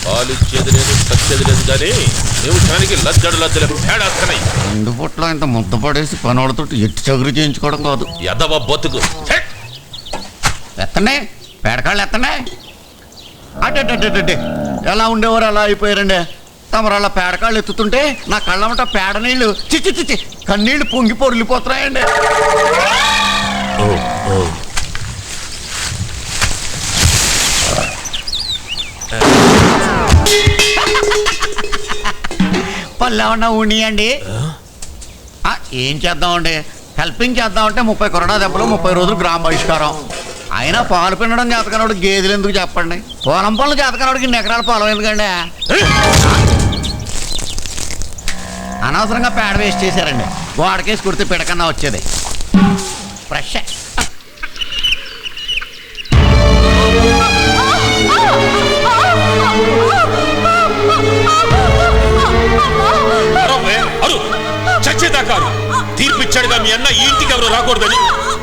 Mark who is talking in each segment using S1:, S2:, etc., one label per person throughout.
S1: పాలిచ్చేది లేదు తచ్చేది లేదు కానీ నిమిషానికి లజ్జడు లజ్జల పేడాస్తున్నాయి.
S2: 2 పూట్ల ఇంత ముద్ద పడేసి పనోడితో ఎట్టి చగురు చేయించుకోవడం కాదు.
S1: ఎదవ బతుకు.
S2: ఎత్తండి పేడకాళ్ళు ఎత్తండి. అడ్డే ఎలా ఉండేవారు అలా అయిపోయారండి. తమరు అలా పేడకాళ్ళు ఎత్తుతుంటే నా కళ్ళమట పేడ నీళ్ళు చిచ్చి కన్నీళ్ళు పొంగి పొరిలిపోతున్నాయండి. పళ్ళు ఏమన్నా ఉండియండి. ఏం చేద్దామండి, హెల్పింగ్ చేద్దామంటే 30 కరోనా దెబ్బలు 30 రోజులు గ్రామ బహిష్కారం. అయినా పాలు పిండడం చేతకనోడు గేదెలు ఎందుకు చెప్పండి, పొలం పనులు చేతకనోడికి 2 ఎకరాల పొలం ఎందుకండి. అనవసరంగా పేడ వేస్ట్ చేశారండి. గోడకేసి కుడితే పిడకన్నా వచ్చేది. ఫ్రెష్
S1: చచ్చేదాకా తీర్పిచ్చాడుగా మీ అన్న ఈ ఇంటికి ఎవరు రాకూడదని.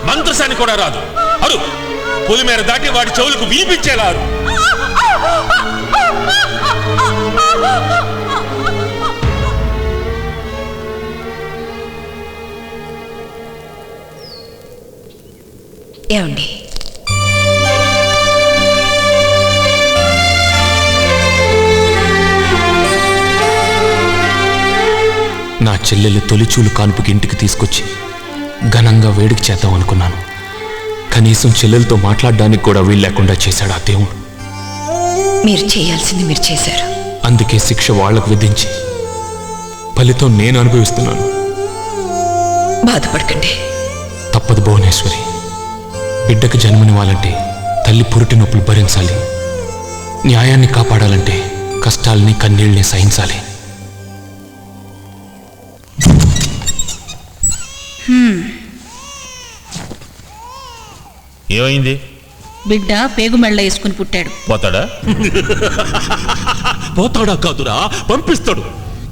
S1: మంత్రసాని కూడా రాదు. అరు పులిమేర దాటి వాడి చెవులకు వినిపించేలా.
S3: ఏమండి,
S4: నా చెల్లెలు తొలిచూలు కాన్పుకి ఇంటికి తీసుకొచ్చి ఘనంగా వేడికి చేద్దాం అనుకున్నాను. కనీసం చెల్లెలతో మాట్లాడడానికి కూడా వీలు లేకుండా చేశాడు ఆ దేవుడు.
S3: మీరు చేయాల్సింది మీరు చేశారు.
S4: అందుకే శిక్ష వాళ్లకు విధించి ఫలితం నేను అనుభవిస్తున్నాను.
S3: బాధపడకండి.
S4: తప్పదు భువనేశ్వరి. బిడ్డకు జన్మనివ్వాలంటే తల్లి పురిటి నొప్పులు భరించాలి. న్యాయాన్ని కాపాడాలంటే కష్టాలని కన్నీళ్ళని సహించాలి.
S1: ఏమైంది?
S5: బిడ్డ పేగు మెళ్ళ వేసుకుని పుట్టాడు.
S1: పోతాడా?
S6: పోతాడా కాదురా, పంపిస్తాడు.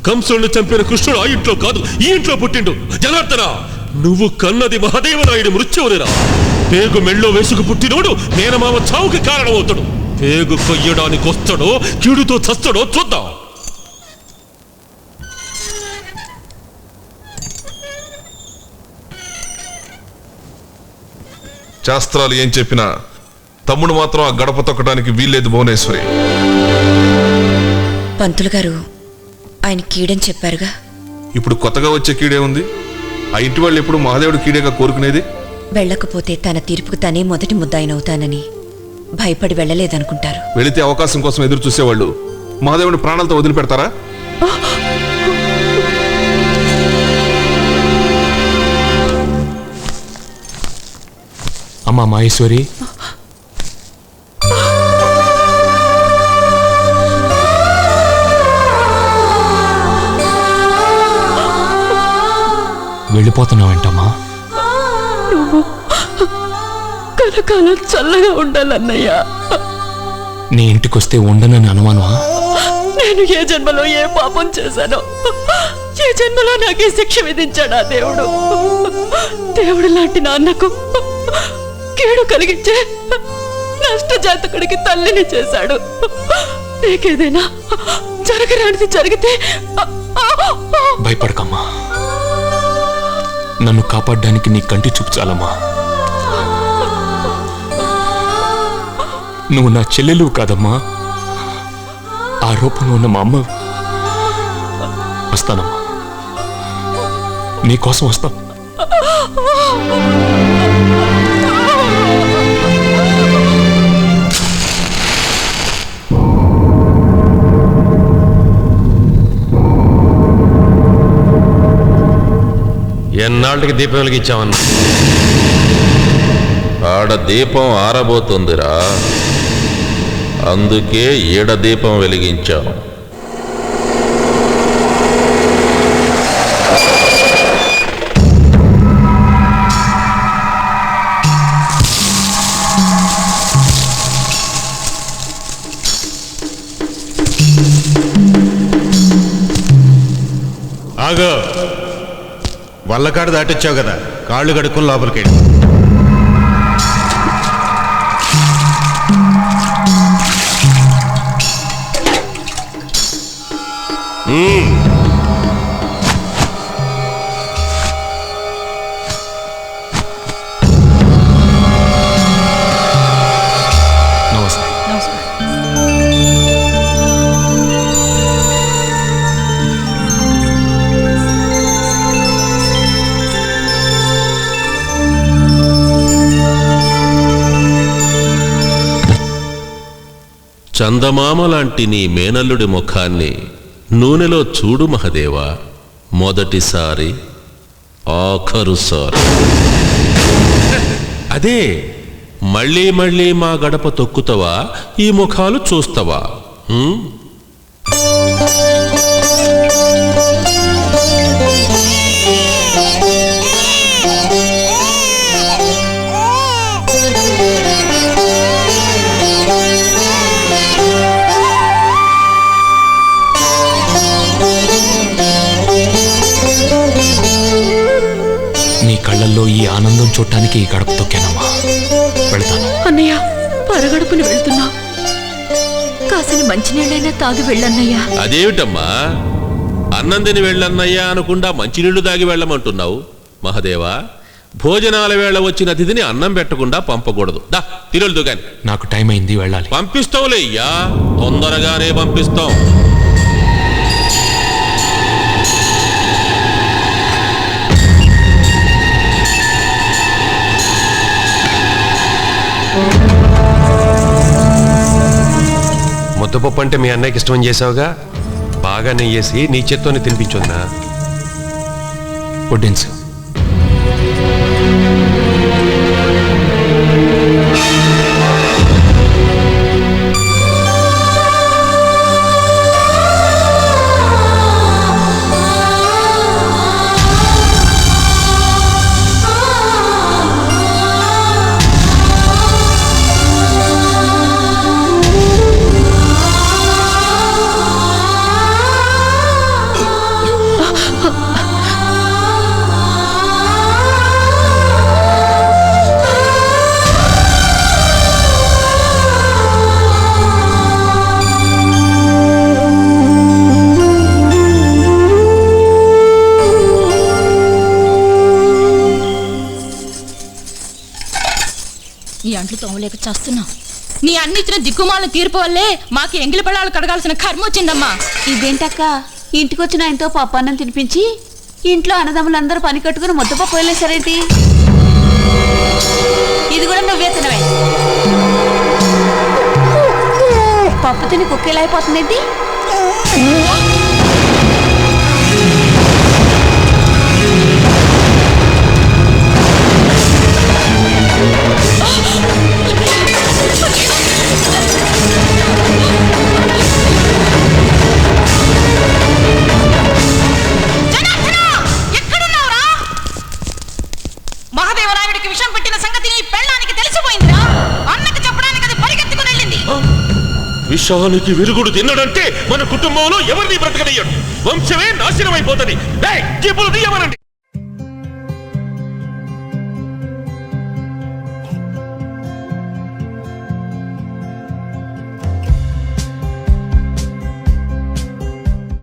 S6: కంసుడిని చంపిన కృష్ణుడు ఆ ఇంట్లో కాదు, ఈ ఇంట్లో పుట్టిండు. జనార్దన, నువ్వు కన్నది మహాదేవరాయుడి మృత్యువునిరా. పేగు మెళ్ళో వేసుకు పుట్టినోడు మేనమామ చావుకి కారణమవుతాడు. పేగు కొయ్యడానికి వస్తాడో కీడుతో చస్తాడో చూద్దాం.
S7: శాస్త్రాలు ఏం చెప్పినా తమ్ముడు మాత్రం ఆ గడప తొక్కడానికి వీల్లేదు భువనేశ్వరి.
S3: పంతులు గారు ఆయన కీడని చెప్పారుగా.
S7: ఇప్పుడు కొత్తగా వచ్చే కీడే ఉంది. ఆ ఇంటి వాళ్ళు ఎప్పుడు మహాదేవుడు కీడేగా కోరుకునేది.
S3: వెళ్ళకపోతే తన తీర్పుకు తనే మొదటి ముద్దాయినవుతానని భయపడి వెళ్ళలేదనుకుంటారు.
S7: వెళితే అవకాశం కోసం ఎదురు చూసేవాళ్ళు మహాదేవుడి ప్రాణాలతో వదిలిపెడతారా?
S4: అమ్మా మహేశ్వరి, వెళ్ళిపోతున్నావేంటమ్మా?
S5: నువ్వు కలకాలం చల్లగా ఉండాలన్నయ్యా.
S4: నీ ఇంటికొస్తే ఉండనని అనుమానమా?
S5: నేను ఏ జన్మలో ఏ పాపం చేశానో, ఏ జన్మలో నాకు ఈ శిక్ష విధించాడా దేవుడు. దేవుడు లాంటి నాన్నకు కీడు కలిగించే నష్టజాతకుడికి తల్లిని చేశాడు. నీకేదైనా జరగరానిది జరిగితే
S4: భయపడకమ్మా. నన్ను కాపాడడానికి నీ కంటి చూపు చాలమ్మా. నువ్వు నా చెల్లెలు కాదమ్మా, ఆ రూపంలో ఉన్న మా అమ్మ. వస్తానమ్మా, నీకోసం వస్తాం.
S1: ఎన్నాళ్ళకి దీపం వెలిగించామన్నా? ఆడ దీపం ఆరబోతుందిరా, అందుకే ఈడ దీపం వెలిగించాం.
S8: ఆగో, వల్లకాడు దాటొచ్చావు కదా, కాళ్ళు కడుక్కుని లోపలికి.
S4: నమస్తే.
S6: చందమామ లాంటి నీ మేనల్లుడి ముఖాన్ని నూనెలో చూడు మహదేవా, మొదటిసారి ఆఖరుసారి. అదే మళ్ళీ మళ్ళీ మా గడప తొక్కుతావా, ఈ ముఖాలు చూస్తావా?
S4: నీ కళ్ళల్లో ఈ ఆనందం చూడటానికి ఈ గడప తొక్కానమ్మా. వెళ్తాను.
S5: అన్నయ్య, పరగడుపుని వెళ్తున్నా, కాసిన మంచినీళ్ళైనా తాగి వెళ్ళన్నయ్యా.
S6: అదేమిటమ్మా, అన్నం తిని వెళ్ళన్నయ్యా అనకుండా మంచినీళ్లు దాగి వెళ్ళమంటున్నావు? మహదేవా, భోజనాల వేళ వచ్చిన అతిథిని అన్నం పెట్టకుండా పంపకూడదు. దా తిరులు గాని.
S4: నాకు టైం అయింది, వెళ్ళాలి.
S6: పంపిస్తావులే అయ్యా, తొందరగానే పంపిస్తాం.
S9: ముద్దపప్పు అంటే మీ అన్నయ్యకి ఇష్టం చేసావుగా, బాగా నెయ్యేసి నీ చేత్తోనే తినిపించుందా?
S4: వడ్డించు.
S5: ఈ అంట్లు తోమలేక చేస్తున్నా. నీ అన్ని ఇచ్చిన దిక్కుమాలను తీర్పు వల్లే మాకు ఎంగిలి పళ్ళాలు కడగాల్సిన కర్మ వచ్చిందమ్మా.
S10: ఇదేంటక్క, ఇంటికొచ్చిన ఆయనతో పప్పన్నం తినిపించి ఇంట్లో అన్నదమ్ములందరూ పని కట్టుకుని ముద్దపప్పు వదిలేశారేంటి? ఇది కూడా నువ్వే తినవే. పప్పు తిని కుక్కేలా అయిపోతుందేంటి?
S5: మహాదేవరాయుడికి విషం పెట్టిన సంగతి ఈ పెళ్ళానికి తెలిసిపోయిందిరా. అన్నకి చెప్పడానికి అది పరిగెత్తుకుని వెళ్ళింది.
S6: విషానికి విరుగుడు తిన్నడంటే మన కుటుంబంలో ఎవరిని బ్రతకనియ్యడు, వంశమే నాశనం అయిపోతుంది.